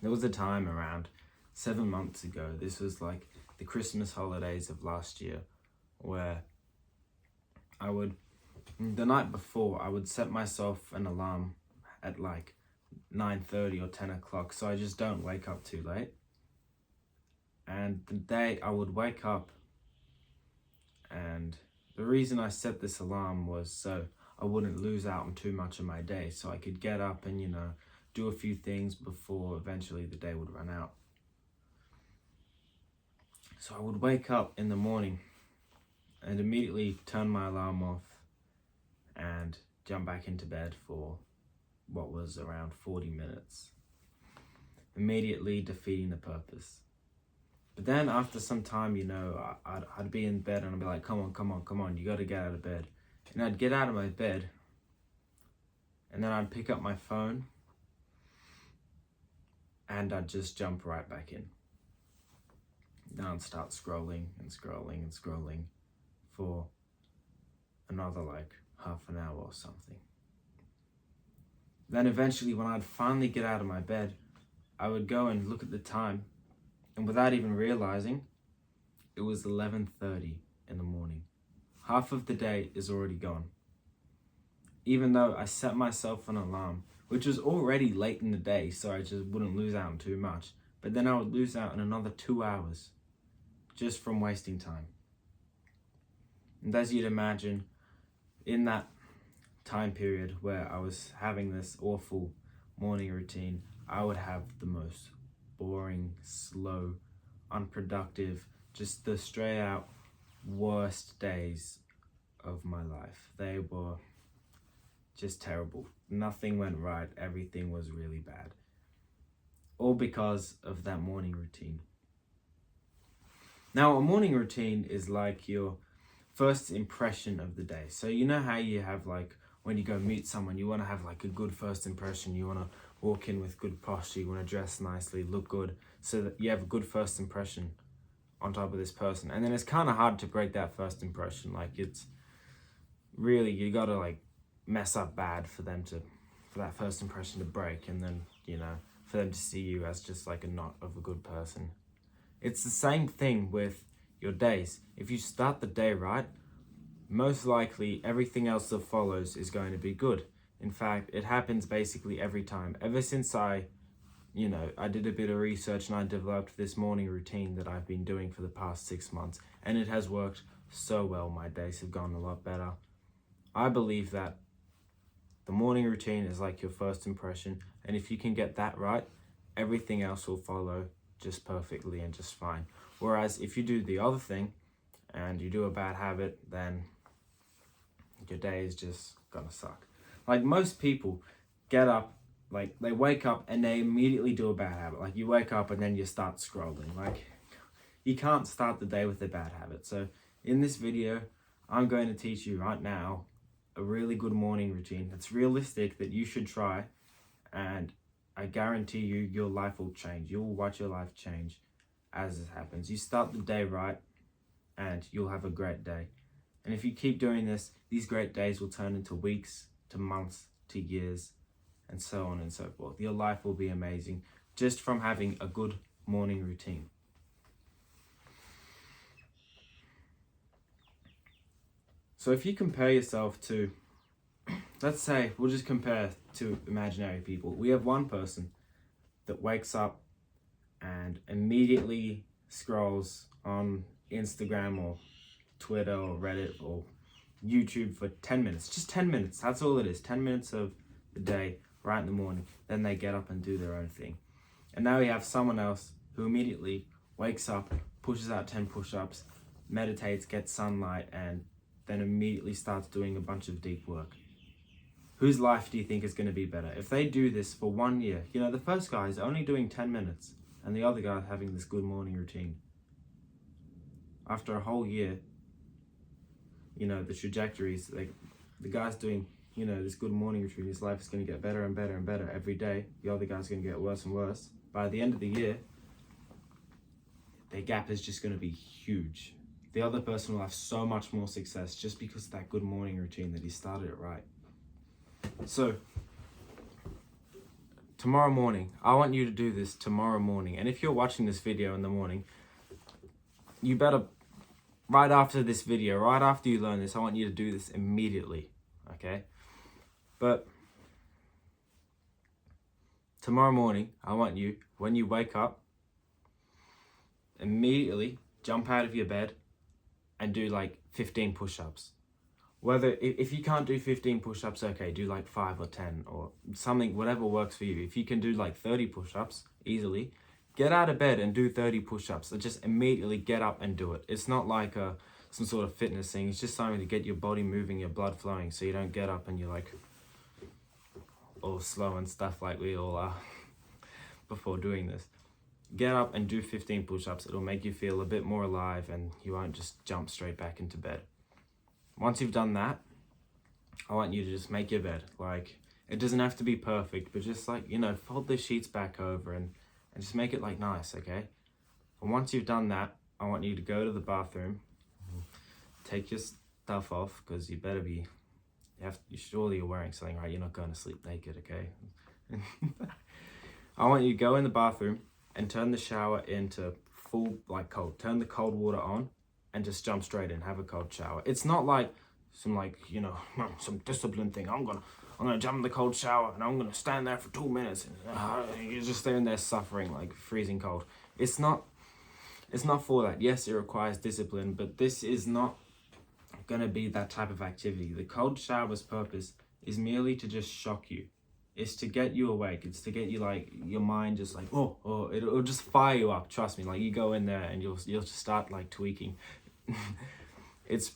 There was a time around 7 months ago, this was like the Christmas holidays of last year, where the night before, I would set myself an alarm at like 9:30 or 10 o'clock, so I just don't wake up too late. And the day I would wake up, and the reason I set this alarm was so I wouldn't lose out on too much of my day, so I could get up and, do a few things before eventually the day would run out. So I would wake up in the morning and immediately turn my alarm off and jump back into bed for what was around 40 minutes, immediately defeating the purpose. But then after some time, I'd be in bed and I'd be like, come on, you gotta get out of bed. And I'd get out of my bed and then I'd pick up my phone and I'd just jump right back in. Then I'd start scrolling for another like half an hour or something. Then eventually when I'd finally get out of my bed, I would go and look at the time, and without even realizing, it was 11:30 in the morning. Half of the day is already gone. Even though I set myself an alarm, which was already late in the day, so I just wouldn't lose out on too much, but then I would lose out on another 2 hours just from wasting time. And as you'd imagine, in that time period where I was having this awful morning routine, I would have the most boring, slow, unproductive, just the straight out worst days of my life. They were just terrible. Nothing went right. Everything was really bad. All because of that morning routine. Now, a morning routine is like your first impression of the day. So you know how you have like, when you go meet someone, you want to have like a good first impression. You want to walk in with good posture. You want to dress nicely, look good, so that you have a good first impression on top of this person. And then it's kind of hard to break that first impression. Like, it's really, you got to like mess up bad for that first impression to break, and then, for them to see you as just like a not of a good person. It's the same thing with your days. If you start the day right, most likely everything else that follows is going to be good. In fact, it happens basically every time. Ever since I did a bit of research and I developed this morning routine that I've been doing for the past 6 months, and it has worked so well. My days have gone a lot better. I believe that the morning routine is like your first impression, and if you can get that right, everything else will follow just perfectly and just fine. Whereas if you do the other thing and you do a bad habit, then your day is just gonna suck. Like, most people get up, like they wake up and they immediately do a bad habit. Like, you wake up and then you start scrolling. Like, you can't start the day with a bad habit. So in this video, I'm going to teach you right now a really good morning routine that's realistic, that you should try, and I guarantee you your life will change. You will watch your life change as this happens. You start the day right and you'll have a great day. And if you keep doing this, these great days will turn into weeks, to months, to years, and so on and so forth. Your life will be amazing just from having a good morning routine. So if you compare yourself to, let's say, we'll just compare to imaginary people. We have one person that wakes up and immediately scrolls on Instagram or Twitter or Reddit or YouTube for 10 minutes. Just 10 minutes. That's all it is. 10 minutes of the day, right in the morning. Then they get up and do their own thing. And now we have someone else who immediately wakes up, pushes out 10 push-ups, meditates, gets sunlight, and then immediately starts doing a bunch of deep work. Whose life do you think is going to be better? If they do this for 1 year, the first guy is only doing 10 minutes and the other guy having this good morning routine. After a whole year, the trajectories, like the guy's doing, this good morning routine, his life is going to get better and better and better every day. The other guy's going to get worse and worse. By the end of the year, their gap is just going to be huge. The other person will have so much more success just because of that good morning routine, that he started it right. So tomorrow morning, I want you to do this tomorrow morning. And if you're watching this video in the morning, you better, right after this video, right after you learn this, I want you to do this immediately, okay? But tomorrow morning, I want you, when you wake up, immediately jump out of your bed and do like 15 push-ups. If you can't do 15 push-ups, okay, do like 5 or 10 or something, whatever works for you. If you can do like 30 push-ups easily, get out of bed and do 30 push-ups. So just immediately get up and do it. It's not like some sort of fitness thing. It's just something to get your body moving, your blood flowing, so you don't get up and you're like all slow and stuff like we all are before doing this. Get up and do 15 push-ups. It'll make you feel a bit more alive and you won't just jump straight back into bed. Once you've done that, I want you to just make your bed. Like, it doesn't have to be perfect, but just like, fold the sheets back over and just make it like nice, okay? And once you've done that, I want you to go to the bathroom, take your stuff off, because you better be, surely you're wearing something, right? You're not going to sleep naked, okay? I want you to go in the bathroom and turn the shower into full, like cold. Turn the cold water on and just jump straight in, have a cold shower. It's not like some discipline thing. I'm gonna jump in the cold shower and I'm gonna stand there for 2 minutes. And, you're just standing there suffering, like freezing cold. It's not for that. Yes, it requires discipline, but this is not gonna be that type of activity. The cold shower's purpose is merely to just shock you. It's to get you awake. It's to get you like your mind just like it'll just fire you up. Trust me. Like you go in there and you'll just start like tweaking. It's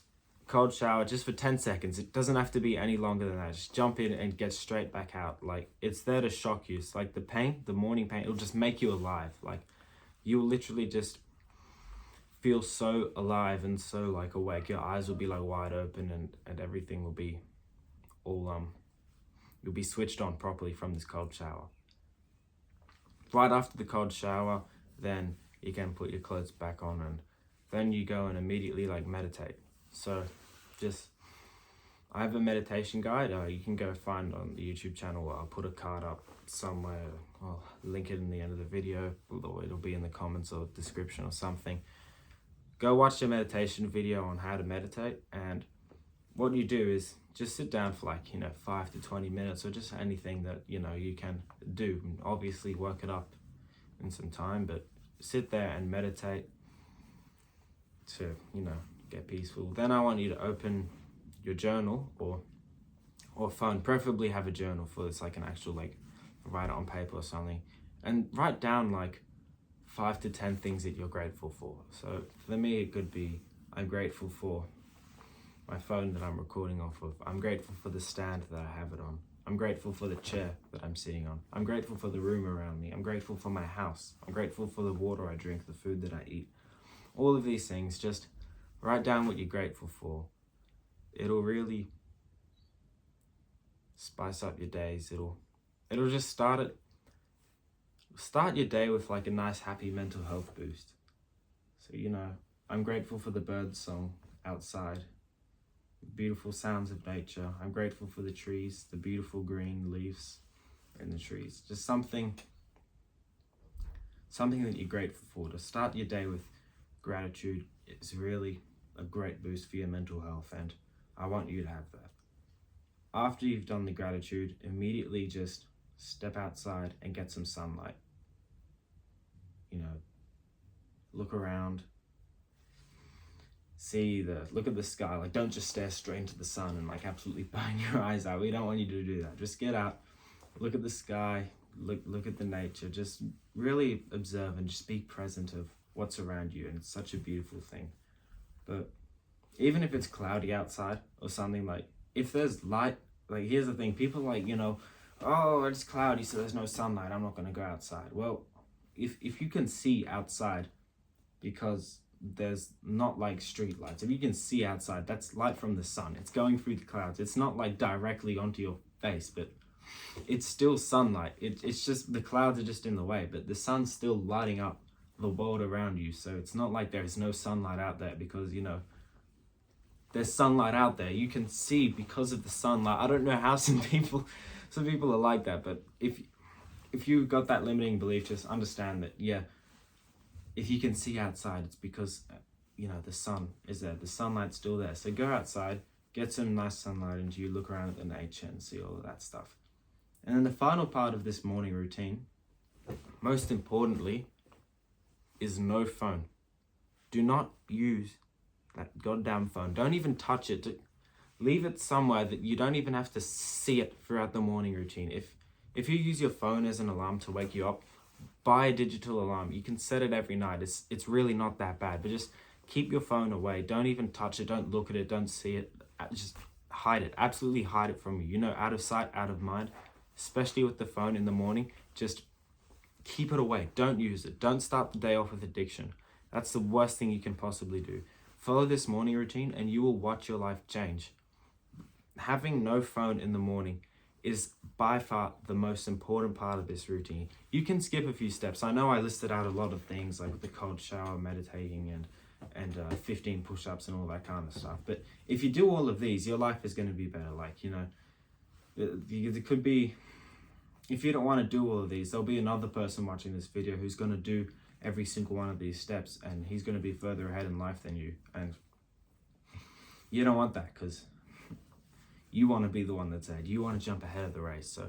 cold shower just for 10 seconds. It doesn't have to be any longer than that. Just jump in and get straight back out. Like it's there to shock you. It's like the morning pain. It'll just make you alive. Like you will literally just feel so alive and so like awake. Your eyes will be like wide open and everything will be all you'll be switched on properly from this cold shower. Right after the cold shower, then you can put your clothes back on and then you go and immediately like meditate. So I have a meditation guide. You can go find on the YouTube channel. I'll put a card up somewhere. I'll link it in the end of the video. It'll be in the comments or description or something. Go watch the meditation video on how to meditate, and what you do is just sit down for like 5 to 20 minutes or just anything that you can do. And obviously work it up in some time, but sit there and meditate to get peaceful. Then I want you to open your journal or phone. Preferably have a journal for this, like an actual write it on paper or something, and write down like 5 to 10 things that you're grateful for. So for me, it could be I'm grateful for my phone that I'm recording off of. I'm grateful for the stand that I have it on. I'm grateful for the chair that I'm sitting on. I'm grateful for the room around me. I'm grateful for my house. I'm grateful for the water I drink, the food that I eat. All of these things, just write down what you're grateful for. It'll really spice up your days. It'll just start your day with like a nice, happy mental health boost. So, I'm grateful for the bird song outside. Beautiful sounds of nature. I'm grateful for the trees, the beautiful green leaves in the trees. Just something that you're grateful for. To start your day with gratitude is really a great boost for your mental health, and I want you to have that. After you've done the gratitude, immediately just step outside and get some sunlight. Look around. Look at the sky. Like, don't just stare straight into the sun and like absolutely burn your eyes out. We don't want you to do that. Just get out, look at the sky, look at the nature. Just really observe and just be present of what's around you. And it's such a beautiful thing. But even if it's cloudy outside or something, like if there's light, like here's the thing, people like, oh, it's cloudy, so there's no sunlight, I'm not going to go outside. Well, if you can see outside, because there's not like street lights, if you can see outside, that's light from the sun. It's going through the clouds. It's not like directly onto your face, but it's still sunlight. It's just the clouds are just in the way, but the sun's still lighting up the world around you. So it's not like there's no sunlight out there, because there's sunlight out there. You can see because of the sunlight. I don't know how some people are like that, but if you got that limiting belief, just understand that, yeah, if you can see outside, it's because, the sun is there. The sunlight's still there. So go outside, get some nice sunlight into you, look around at the nature and see all of that stuff. And then the final part of this morning routine, most importantly, is no phone. Do not use that goddamn phone. Don't even touch it. Leave it somewhere that you don't even have to see it throughout the morning routine. If you use your phone as an alarm to wake you up, buy a digital alarm. You can set it every night. It's really not that bad, but just keep your phone away. Don't even touch it. Don't look at it. Don't see it. Just hide it. Absolutely hide it from you. Out of sight, out of mind, especially with the phone in the morning. Just keep it away. Don't use it. Don't start the day off with addiction. That's the worst thing you can possibly do. Follow this morning routine and you will watch your life change. Having no phone in the morning is by far the most important part of this routine. You can skip a few steps. I know I listed out a lot of things like the cold shower, meditating, and 15 push-ups and all that kind of stuff. But if you do all of these, your life is going to be better. There could be, if you don't want to do all of these, there'll be another person watching this video who's going to do every single one of these steps, and he's going to be further ahead in life than you. And you don't want that, because you want to be the one that's ahead. You want to jump ahead of the race. So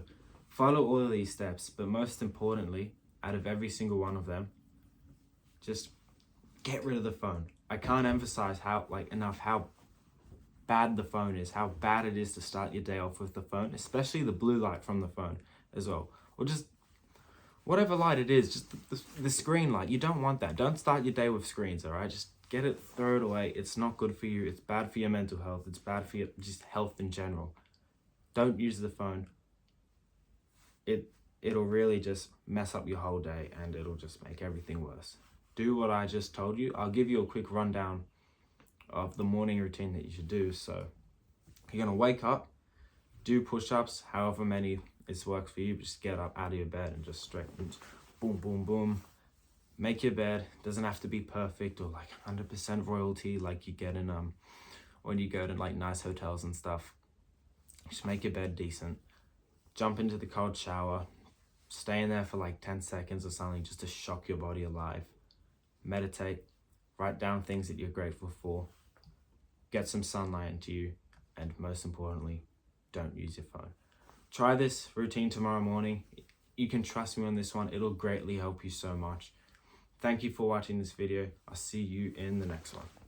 follow all of these steps, but most importantly, out of every single one of them, just get rid of the phone. I can't emphasize enough how bad the phone is, how bad it is to start your day off with the phone, especially the blue light from the phone as well. Or just whatever light it is, just the screen light. You don't want that. Don't start your day with screens, all right? Just get it, throw it away. It's not good for you. It's bad for your mental health. It's bad for your just health in general. Don't use the phone. It'll really just mess up your whole day, and it'll just make everything worse. Do what I just told you. I'll give you a quick rundown of the morning routine that you should do. So you're gonna wake up, do push-ups, however many works for you. Just get up out of your bed and just stretch, boom, boom, boom. Make your bed. Doesn't have to be perfect or 100% royalty like you get in when you go to nice hotels and stuff. Just make your bed decent. Jump into the cold shower. Stay in there for 10 seconds or something just to shock your body alive. Meditate. Write down things that you're grateful for. Get some sunlight into you. And most importantly, don't use your phone. Try this routine tomorrow morning. You can trust me on this one. It'll greatly help you so much. Thank you for watching this video. I'll see you in the next one.